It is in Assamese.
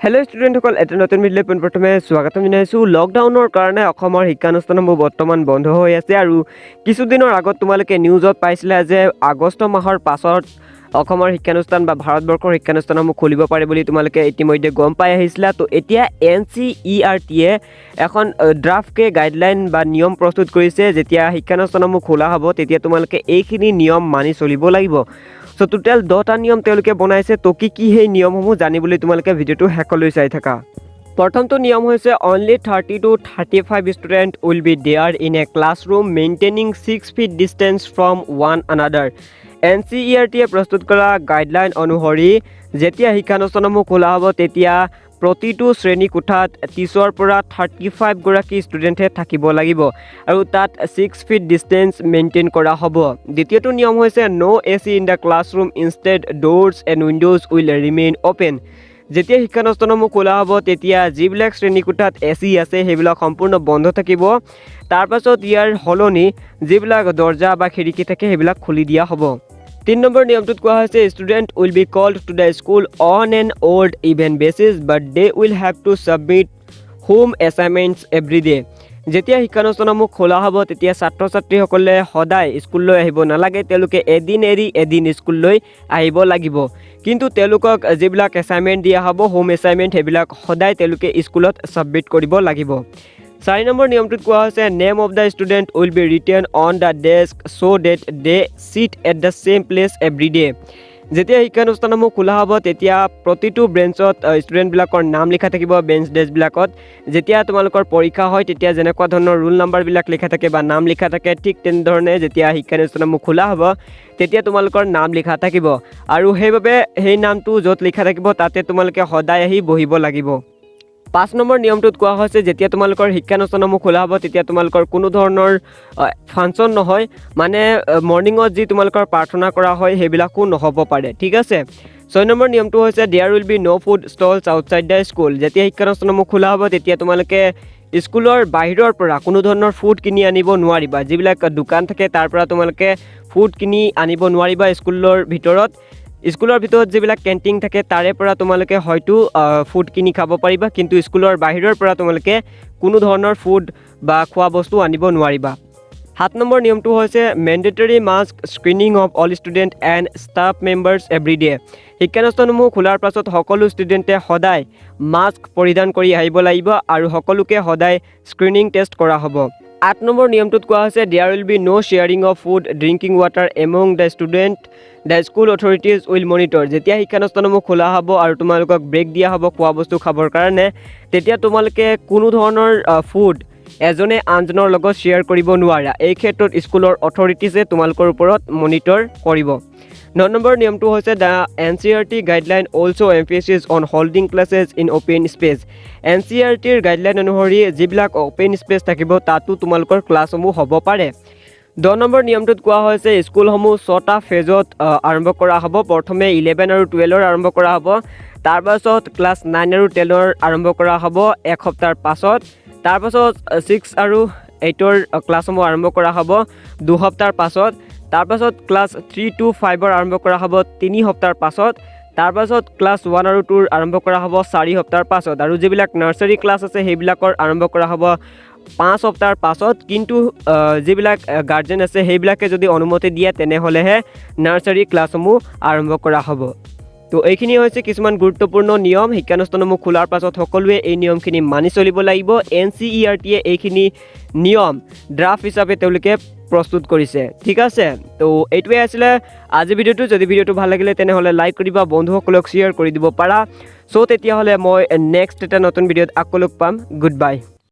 হেল্ল' ষ্টুডেণ্টসকল, এটা নতুন ভিডিঅ'লৈ পোনপ্ৰথমে স্বাগতম জনাইছোঁ। লকডাউনৰ কাৰণে অসমৰ শিক্ষানুষ্ঠানসমূহ বৰ্তমান বন্ধ হৈ আছে আৰু কিছুদিনৰ আগত তোমালোকে নিউজত পাইছিলা যে আগষ্ট মাহৰ পাছত অসমৰ শিক্ষানুষ্ঠান বা ভাৰতবৰ্ষৰ শিক্ষানুষ্ঠানসমূহ খুলিব পাৰে বুলি তোমালোকে ইতিমধ্যে গম পাই আহিছিলা। তো এতিয়া NCERTয়ে এখন ড্ৰাফ্টকে গাইডলাইন বা নিয়ম প্ৰস্তুত কৰিছে। যেতিয়া শিক্ষানুষ্ঠানসমূহ খোলা হ'ব তেতিয়া তোমালোকে এইখিনি নিয়ম মানি চলিব লাগিব। সো টোটেল 10টা নিয়ম তেওঁলোকে বনাইছে। তো কি সেই নিয়মসমূহ জানিবলৈ তোমালোকে ভিডিঅ'টো শেষলৈ চাই থাকা। প্ৰথমটো নিয়ম হৈছে only 30 to 35 student will be there in a classroom maintaining 6 feet distance from one another. NCERTয়ে প্ৰস্তুত কৰা গাইডলাইন অনুসৰি যেতিয়া শিক্ষানুষ্ঠানসমূহ খোলা হ'ব তেতিয়া প্ৰতিটো শ্ৰেণী কোঠাত 30ৰ পৰা 35 গৰাকী ষ্টুডেণ্টে থাকিব লাগিব আৰু তাত 6 feet ডিষ্টেঞ্চ মেইনটেইন কৰা হ'ব। দ্বিতীয়টো নিয়ম হৈছে no' AC in the classroom, instead doors and windows will remain open. যেতিয়া শিক্ষানুষ্ঠানসমূহ খোলা হ'ব তেতিয়া যিবিলাক শ্ৰেণীকোঠাত AC আছে সেইবিলাক সম্পূৰ্ণ বন্ধ থাকিব। তাৰপাছত ইয়াৰ সলনি যিবিলাক দৰ্জা বা খিৰিকী থাকে সেইবিলাক খুলি দিয়া হ'ব। 3 নম্বৰ নিয়মটোত কোৱা হৈছে student will be called to the school on an odd even basis but they will have to submit home assignments every day. যেতিয়া শিক্ষানুষ্ঠানসমূহ খোলা হ'ব তেতিয়া ছাত্ৰ ছাত্ৰীসকলে সদায় স্কুললৈ আহিব নালাগে, তেওঁলোকে এদিন এৰি এদিন স্কুললৈ আহিব লাগিব। কিন্তু তেওঁলোকক যিবিলাক এছাইনমেণ্ট দিয়া হ'ব হোম এছাইনমেণ্ট সেইবিলাক সদায় তেওঁলোকে স্কুলত ছাবমিট কৰিব লাগিব। 4 নম্বৰ নিয়মটোত কোৱা হৈছে name of the student will be written on the desk so' that they sit at the same place every day. যেতিয়া শিক্ষানুষ্ঠানসমূহ খোলা হ'ব তেতিয়া প্ৰতিটো বেঞ্চত ষ্টুডেণ্টবিলাকৰ নাম লিখা থাকিব। বেঞ্চ ডেস্কবিলাকত যেতিয়া তোমালোকৰ পৰীক্ষা হয় তেতিয়া যেনেকুৱা ধৰণৰ ৰোল নাম্বাৰবিলাক লিখা থাকে বা নাম লিখা থাকে, ঠিক তেনেধৰণে যেতিয়া শিক্ষানুষ্ঠানসমূহ খোলা হ'ব তেতিয়া তোমালোকৰ নাম লিখা থাকিব আৰু সেইবাবে সেই নামটো য'ত লিখা থাকিব তাতে তোমালোকে সদায় আহি বহিব লাগিব। 5 নম্বৰ নিয়মটোত কোৱা হৈছে যেতিয়া তোমালোকৰ শিক্ষানুষ্ঠানসমূহ খোলা হ'ব তেতিয়া তোমালোকৰ কোনো ধৰণৰ ফাংচন নহয়, মানে মৰ্ণিঙত যি তোমালোকৰ প্ৰাৰ্থনা কৰা হয় সেইবিলাকো নহ'ব পাৰে, ঠিক আছে। 6 নম্বৰ নিয়মটো হৈছে there will be no' food stalls outside the school. যেতিয়া শিক্ষানুষ্ঠানসমূহ খোলা হ'ব তেতিয়া তোমালোকে স্কুলৰ বাহিৰৰ পৰা কোনো ধৰণৰ ফুড কিনি আনিব নোৱাৰিবা। যিবিলাক দোকান থাকে তাৰ পৰা তোমালোকে ফুড কিনি আনিব নোৱাৰিবা। স্কুলৰ ভিতৰত যিবিলাক কেণ্টিন থাকে তাৰে পৰা তোমালোকে হয়তো ফুড কিনি খাব পাৰিবা, কিন্তু স্কুলৰ বাহিৰৰ পৰা তোমালোকে কোনো ধৰণৰ ফুড বা খোৱা বস্তু আনিব নোৱাৰিবা। 7 নম্বৰ নিয়মটো হৈছে mandatory mask screening of all student and staff members every day. শিক্ষানুষ্ঠানসমূহ খোলাৰ পাছত সকলো ষ্টুডেণ্টে সদায় মাস্ক পৰিধান কৰি আহিব লাগিব আৰু সকলোকে সদায় স্ক্ৰিনিং টেষ্ট কৰা হ'ব। 8 নম্বৰ নিয়মটোত কোৱা হৈছে there will be no' sharing of food drinking water among the student, the school authorities will monitor. যেতিয়া শিক্ষানুষ্ঠানসমূহ খোলা হ'ব আৰু তোমালোকক ব্ৰেক দিয়া হ'ব খোৱা বস্তু খাবৰ কাৰণে, তেতিয়া তোমালোকে কোনো ধৰণৰ ফুড এজনে আনজনৰ লগত শ্বেয়াৰ কৰিব নোৱাৰা। এই ক্ষেত্ৰত স্কুলৰ অথৰিটিজে তোমালোকৰ ওপৰত মনিটৰ কৰিব। 9 নম্বৰ নিয়মটো হৈছে the NCERT guideline also' emphasis on holding classes in open space. NCERTৰ গাইডলাইন অনুসৰি যিবিলাক অ'পেন স্পেচ থাকিব তাতো তোমালোকৰ ক্লাছসমূহ হ'ব পাৰে। 10 নম্বৰ নিয়মটোত কোৱা হৈছে স্কুলসমূহ 6টা ফেজত আৰম্ভ কৰা হ'ব। প্ৰথমে 11 আৰু 12ৰ আৰম্ভ কৰা হ'ব, তাৰপাছত ক্লাছ 9 আৰু 10ৰ আৰম্ভ কৰা হ'ব এসপ্তাহৰ পাছত, তাৰপাছত 6 আৰু 8ৰ ক্লাছসমূহ আৰম্ভ কৰা হ'ব 2 সপ্তাহৰ পাছত, তাৰপাছত ক্লাছ 3 to 5ৰ আৰম্ভ কৰা হ'ব 3 সপ্তাহৰ পাছত, তাৰপাছত ক্লাছ 1 আৰু 2ৰ আৰম্ভ কৰা হ'ব 4 সপ্তাহৰ পাছত, আৰু যিবিলাক নাৰ্চাৰী ক্লাছ আছে সেইবিলাকৰ আৰম্ভ কৰা হ'ব 5 সপ্তাহৰ পাছত। কিন্তু যিবিলাক গাৰ্জেন আছে সেইবিলাকে যদি অনুমতি দিয়ে তেনেহ'লেহে নাৰ্চাৰী ক্লাছসমূহ আৰম্ভ কৰা হ'ব। তো এইখিনি হৈছে কিছুমান গুৰুত্বপূৰ্ণ নিয়ম। শিক্ষানুষ্ঠানসমূহ খোলাৰ পাছত সকলোৱে এই নিয়মখিনি মানি চলিব লাগিব। NCERTয়ে এইখিনি নিয়ম ড্ৰাফ্ট হিচাপে তেওঁলোকে প্ৰস্তুত কৰিছে, ঠিক আছে। তো এইটোৱে আছিলে আজি ভিডিঅ'টো। যদি ভিডিঅ'টো ভাল লাগিলে তেনেহ'লে লাইক কৰিবা, বন্ধুসকলক শ্বেয়াৰ কৰি দিব পাৰা। চ' তেতিয়াহ'লে মই নেক্সট এটা নতুন ভিডিঅ'ত আকৌ লগ পাম। Good bye.